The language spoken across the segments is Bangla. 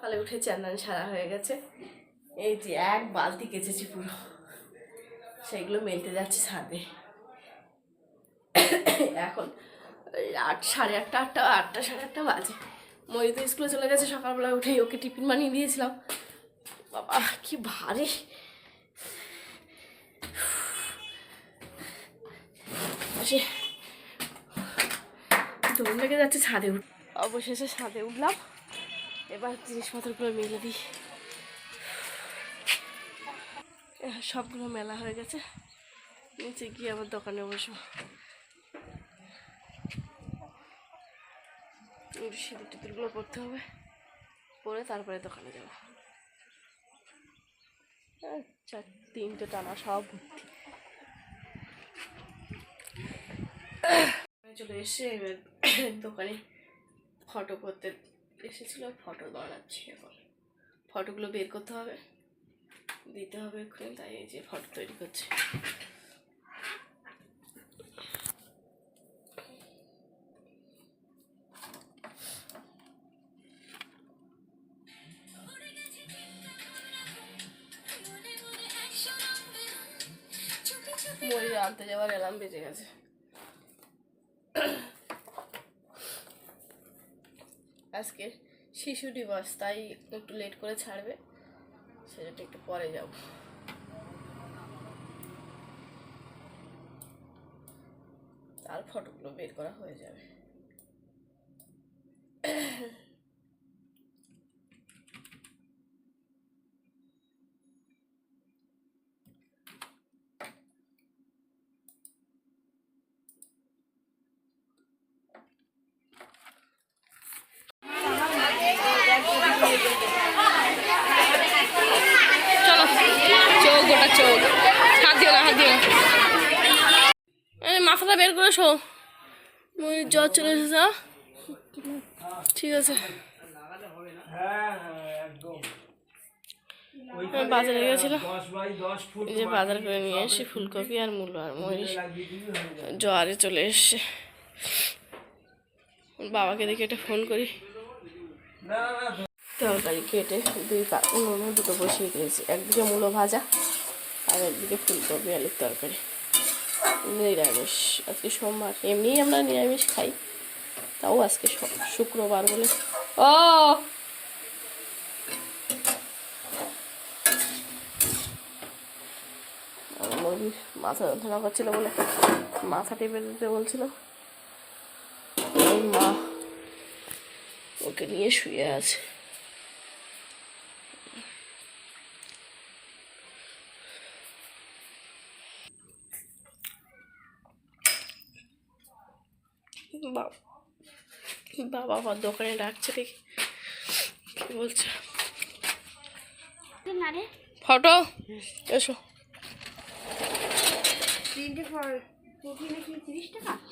সকালে উঠে চান্দান সারা হয়ে গেছে, এই যে এক বালতি কেচেছি পুরো, সেগুলো মেলতে যাচ্ছে ছাদে। এখন 8, সাড়ে 8টা, 8টা সাড়ে 8টা বাজে। ময়ূর তো স্কুলে চলে গেছে, সকালবেলা উঠে ওকে টিফিন বানিয়ে দিয়েছিলাম। বাবা কি ভারী, দৌড় লেগে যাচ্ছে ছাদে উঠ। অবশেষে ছাদে উঠলাম, এবার জিনিসপত্রগুলো মেলে দিই। সবগুলো মেলা হয়ে গেছে, নিচে গিয়ে আবার দোকানে বসবো। সিঁদুর টিঁদুরগুলো পরতে হবে, পরে তারপরে দোকানে যাবো। আচ্ছা, 3টে টানা সব ভর্তি। চলে এসে এবার দোকানে ফটো করতে এসেছিল, ফটো বানাচ্ছি। এখন ফটোগুলো বের করতে হবে, দিতে হবে এক্ষুনি, তাই এই যে ফটো তৈরি করছে। ময়ূর আনতে যাওয়ার অ্যালার্ম বেজে গেছে। আজকে শিশু দিবস, তাই একটু লেট করে ছাড়বে, সেটা একটু পরে যাব। তার ফটোগুলো বের করা হয়ে যাবে। চলো, চোখ গোটা চোখ, হাত দিও না, হাত দিও না। মাথাটা বের করে শো, ময়ূর জ্বর চলে এসেছে। ঠিক আছে, বাজারে গেছিলাম, এই যে বাজার করে নিয়ে এসে ফুলকপি আর মূলো, আর ময়ূর জ্বরে চলে এসছে। বাবাকে দেখে একটা ফোন করি। তরকারি কেটে উনুনে দুটো বসিয়ে দিয়েছি, একদিকে মূলো ভাজা আর একদিকে ফুলকপি আলুর তরকারি। নিরামিষ, আজকে সোমবার, এমনিই আমরা নিরামিষ খাই, তাও আজকে শুক্রবার বলে। ও মুরগির মাথা যন্ত্রণা করছিল বলে মাথা টেপে দিতে বলছিল, ওই মা ওকে নিয়ে শুয়ে আছে। বাবা আবার দোকানে ডাকছে, দেখি কি বলছে। ফটো এসো।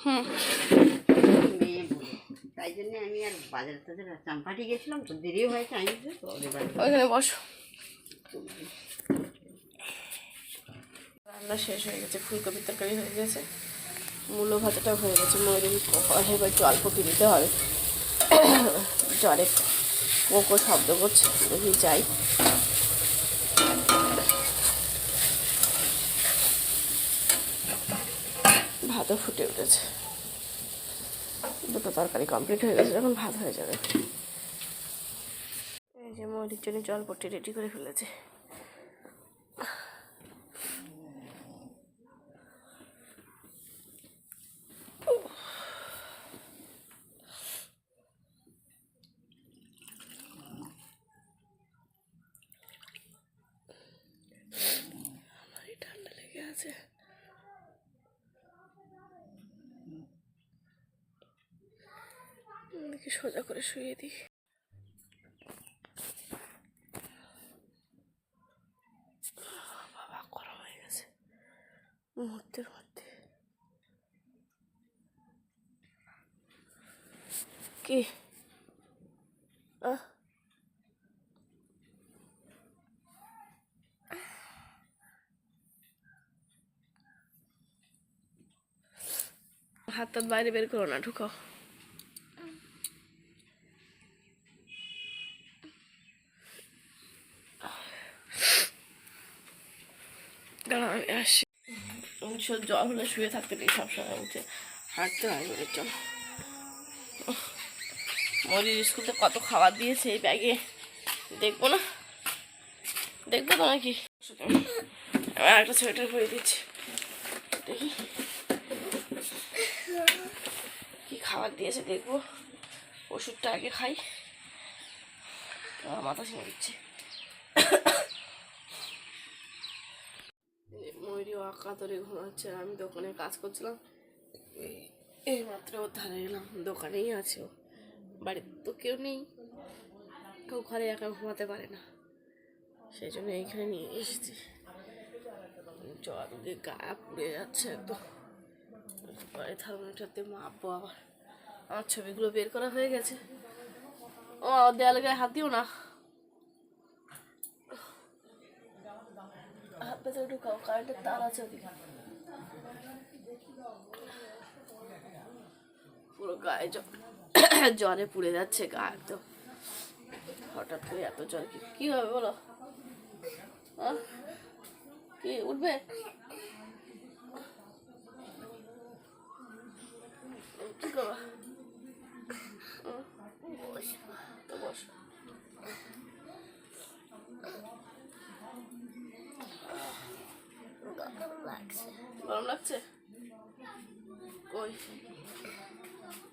হুম, তাই জন্য আমি আর বাজারে তাদের চাম্পাটি গেছিলাম, তো দেরিও হয়েছে। আমি ওইখানে বসো। রান্না শেষ হয়ে গেছে, ফুলকপির তরকারি হয়ে গেছে, মূলো ভাজাটাও হয়ে গেছে। ময়ূরের এবার একটু অল্প দিতে হবে, জ্বরে কোকো শব্দ করছে, দেখি যাই। ভাতও ফুটে উঠেছে, দুটো তরকারি কমপ্লিট হয়ে গেছে, এখন ভাত হয়ে যাবে। এই যে ময়ূরের জন্য জলপট্টি রেডি করে ফেলেছে। আমারই ঠান্ডা লেগে আছে। দেখি সোজা করে শুয়ে দিই। বাবা গরম হয়ে গেছে মুহূর্তের মধ্যে। কি হাত বাইরে বের করো না, ঢুকাও। দাঁড়া আমি আসি। জ্বর হলে শুয়ে থাকতে নেই, সবসময় উঠে হাঁটতে হয় বলে চল। মরির স্কুলে কত খাবার দিয়েছে এই ব্যাগে, দেখবো না? দেখবো তো নাকি? আমি একটা সোয়েটার পরে দিচ্ছি, দেখি কি খাবার দিয়েছে দেখবো। ওষুধটা আগে খাই, আমার মাথা ছিঁড়ে দিচ্ছে। ময়ূরী অকাতরে ঘুমাচ্ছে, আর আমি দোকানে কাজ করছিলাম, এই মাত্র ওর ধারে গেলাম। দোকানেই আছে ও, বাড়িতে তো কেউ নেই, কেউ ঘরে একা ঘুমাতে পারে না, সেই জন্য এইখানে নিয়ে এসেছি। জল দিয়ে গা পুড়ে যাচ্ছে একদম। পরে থার্মোমিটারতে মাপবো আবার। আমার ছবিগুলো বের করা হয়ে গেছে। ও দেয়ালে গায়ে হাত দিও না, হাত ভেতরে ঢুকাও, কারেন্টের তার আছে ওদিকে। পুরো গায়ে জলে পুড়ে যাচ্ছে গা একদম। হঠাৎ করে এত জল কি হবে বলো? কি উঠবে? কি করবা? বস। গরম লাগছে? কই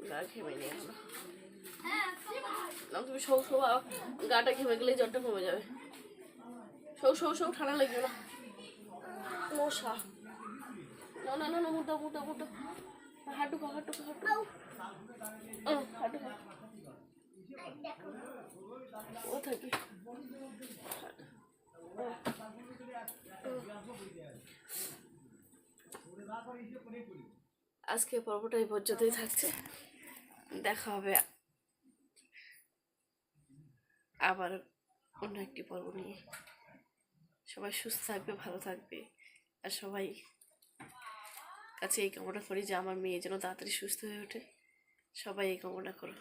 গা ঘেমে নিয়ে এখনো না, তুমি সৌ সৌ গাটা ঘেমে গেলে জ্বরটা কমে যাবে। সৌ সৌ সৌ ঠান্ডা লাগবে না। মশা না না না না, মোটা মোটা মোটা। হাঁটু খা হাঁটু খা হাঁটু হাঁটু খা। ও থাকি আজকে পর্বটা এই পর্যন্তই থাকছে। দেখা হবে আবার অন্য একটি পর্ব নিয়ে। সবাই সুস্থ থাকবে, ভালো থাকবে, আর সবাই কাছে এই কামনা করি যে আমার মেয়ে যেন তাড়াতাড়ি সুস্থ হয়ে ওঠে। সবাই এই কামনা করো।